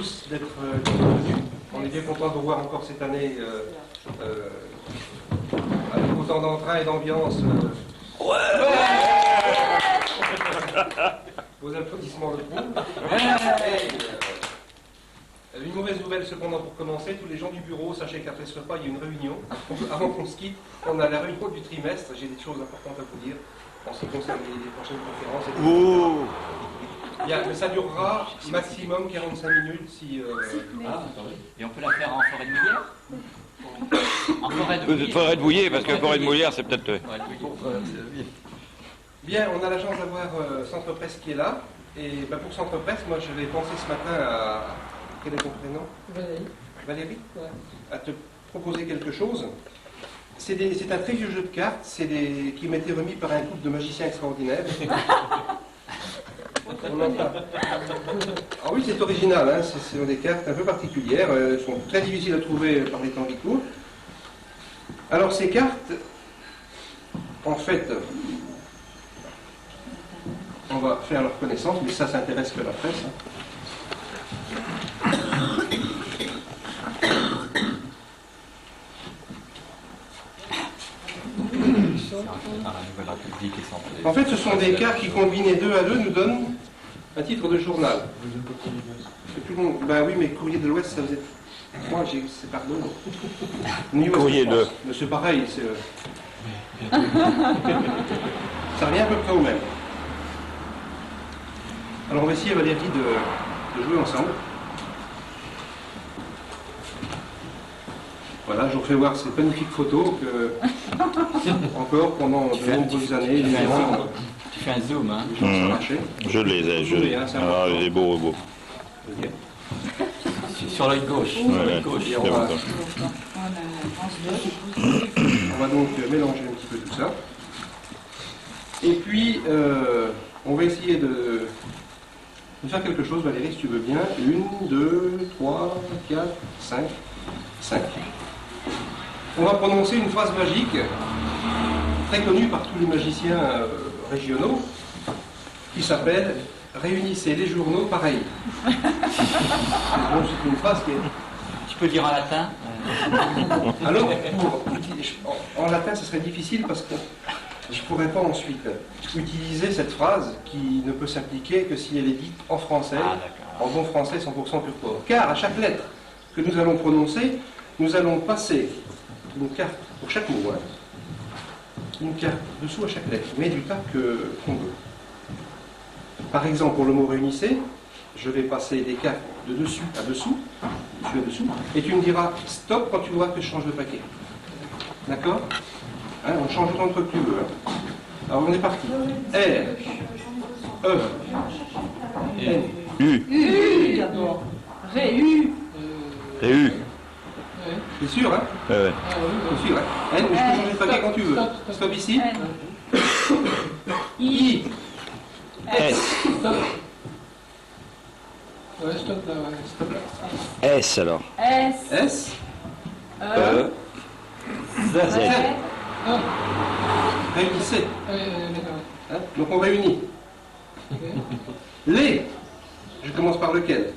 tous d'être venus. On est bien content de vous voir encore cette année avec autant d'entrain et d'ambiance. Vos applaudissements le prouvent. Une mauvaise nouvelle cependant pour commencer, tous les gens du bureau, sachez qu'après ce repas, il y a une réunion. Avant qu'on se quitte, on a la réunion du trimestre. J'ai des choses importantes à vous dire en ce qui concerne les prochaines conférences. Mais ça durera maximum 45 minutes si... Et on peut la faire en forêt de Mouillère? En forêt de Bouillé, parce que forêt de Mouillère, c'est peut-être... Bien, on a la chance d'avoir Centre Presse qui est là. Et pour Centre Presse, moi je vais penser ce matin à... Quel est ton prénom? Valérie. Valérie? Ouais. À te proposer quelque chose. C'est un très vieux jeu de cartes, qui m'a été remis par un couple de magiciens extraordinaires. Ah oui, c'est original, hein. Ce sont des cartes un peu particulières, elles sont très difficiles à trouver par les temps qui courent. Alors ces cartes, en fait, on va faire leur connaissance, mais ça intéresse que la presse. Hein. En fait, ce sont des cartes qui, combinées 2 à 2, nous donnent un titre de journal. Tout le monde... Ben oui, mais Courrier de l'Ouest, ça faisait... Moi, c'est pardon. Courrier de... Mais c'est pareil, c'est... Ça revient à peu près au même. Alors, on va essayer, Valérie, de jouer ensemble. Voilà, je vous fais voir cette magnifique photo que, encore pendant de nombreuses années, tu fais un zoom, hein? Je les ai, je les ai. Ah, il est beau, beau. Sur l'œil gauche. Ouais, gauche. On va donc mélanger un petit peu tout ça. Et puis, on va essayer de faire quelque chose, Valérie, si tu veux bien. 1, 2, 3, 4, 5. 5. On va prononcer une phrase magique, très connue par tous les magiciens régionaux, qui s'appelle « Réunissez les journaux pareils ». C'est une phrase qui est... Tu peux le dire en latin? Alors, en latin, ce serait difficile parce que je ne pourrais pas ensuite utiliser cette phrase qui ne peut s'appliquer que si elle est dite en français, en bon français 100% pur port. Car à chaque lettre que nous allons prononcer, nous allons passer une carte pour chaque mot, hein, une carte dessous à chaque lettre, mais du tas qu'on veut. Par exemple, pour le mot réunissez, je vais passer des cartes de dessus à dessous, et tu me diras stop quand tu vois que je change de paquet. D'accord, hein, on change autant de fois que tu veux. Hein. Alors on est parti. R, E, N, U d'abord. Ré, U. Et U. C'est sûr, hein? Ouais. C'est sûr, hein? N, mais je peux changer de paquet quand tu veux. Stop ici. I. S. Stop. Ouais, stop là, ouais. Stop là. S alors. S. S. E. Z. Réunissez. D'accord. Hein? Donc on réunit. Les. Je commence par lequel?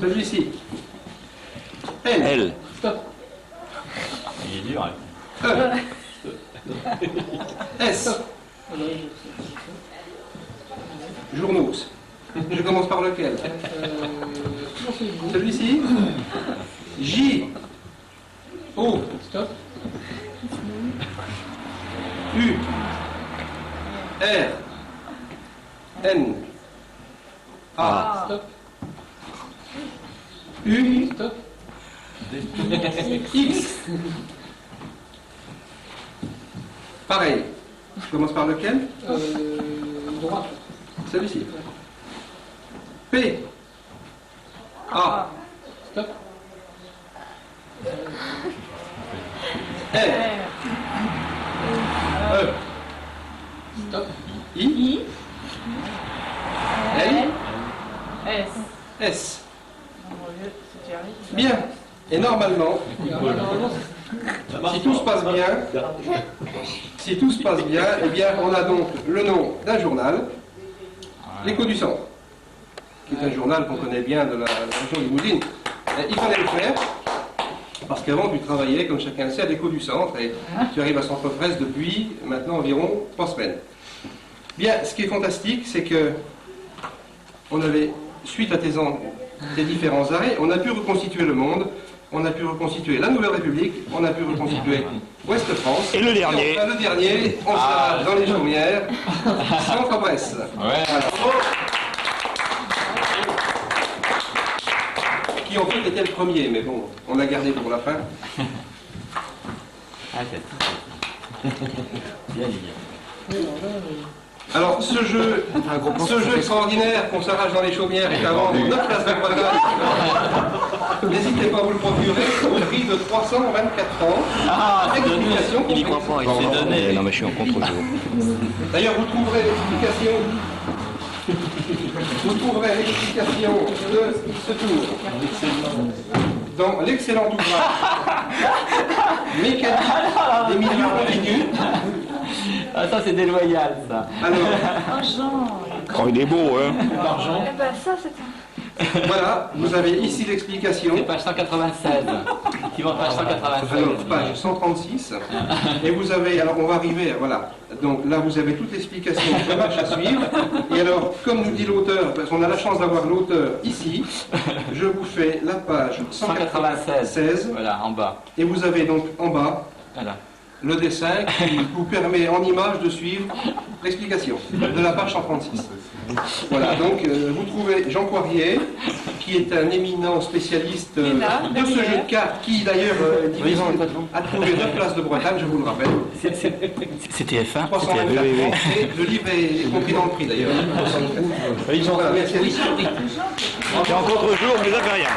Celui-ci. L. L. Stop. Il est dur, hein? E. S. Journaux. Je commence par lequel? Celui-ci. J. O. Stop. U. R. N. A. Stop. U. Stop. X. Pareil. Je commence par lequel? Droite. Celui-ci. P. A. Stop. R. E. Stop. I. L. S. S. Si tu arrives. Bien. Et normalement, si tout se passe bien, eh bien, on a donc le nom d'un journal, l'écho du centre. qui est un journal qu'on connaît bien de la région Limousine. Il fallait le faire, parce qu'avant tu travaillais, comme chacun sait, à l'Écho du Centre, et tu arrives à Centre Presse depuis maintenant environ 3 semaines. Bien, ce qui est fantastique, c'est que on avait, suite à tes différents arrêts, on a pu reconstituer le monde, on a pu reconstituer la Nouvelle République, on a pu reconstituer Ouest-France. Et le dernier. Et enfin, le dernier, on sera dans les chaumières, Centre Presse. Ouais. Qui en fait était le premier, mais bon, on l'a gardé pour la fin. Ah, c'est bien lié. Alors, ce jeu extraordinaire qu'on s'arrache dans les chaumières est à vendre 9 places de quadrat. N'hésitez pas à vous le procurer au prix de 324 francs. Ah, Explication il y croit pas, il s'est donné. Non, mais je suis en contre-jour. D'ailleurs, vous trouverez l'explication. Vous trouverez l'explication de ce tour dans l'excellent ouvrage Mécanique des milieux continus. Ah, ça c'est déloyal, ça. Alors, Oh, Jean. Oh, il est beau, hein. Eh ben, ça, c'est un. voilà, vous avez ici l'explication. C'est page 196. Qui va page 196. Alors, page 136. Et vous avez, alors on va arriver, voilà. Donc là, vous avez toute l'explication de la marche à suivre. Et alors, comme nous dit l'auteur, parce qu'on a la chance d'avoir l'auteur ici, je vous fais la page 196. Voilà, en bas. Et vous avez donc en bas Voilà. le dessin qui vous permet en image de suivre l'explication de la page 136. Voilà, donc vous trouvez Jean Poirier, qui est un éminent spécialiste de ce jeu de cartes, qui d'ailleurs a trouvé 9 places de Bretagne, je vous le rappelle. C'est TF1. 324 francs, et le livre est compris dans le prix d'ailleurs. Voilà, merci. C'est en contre-jour, mais ça fait rien.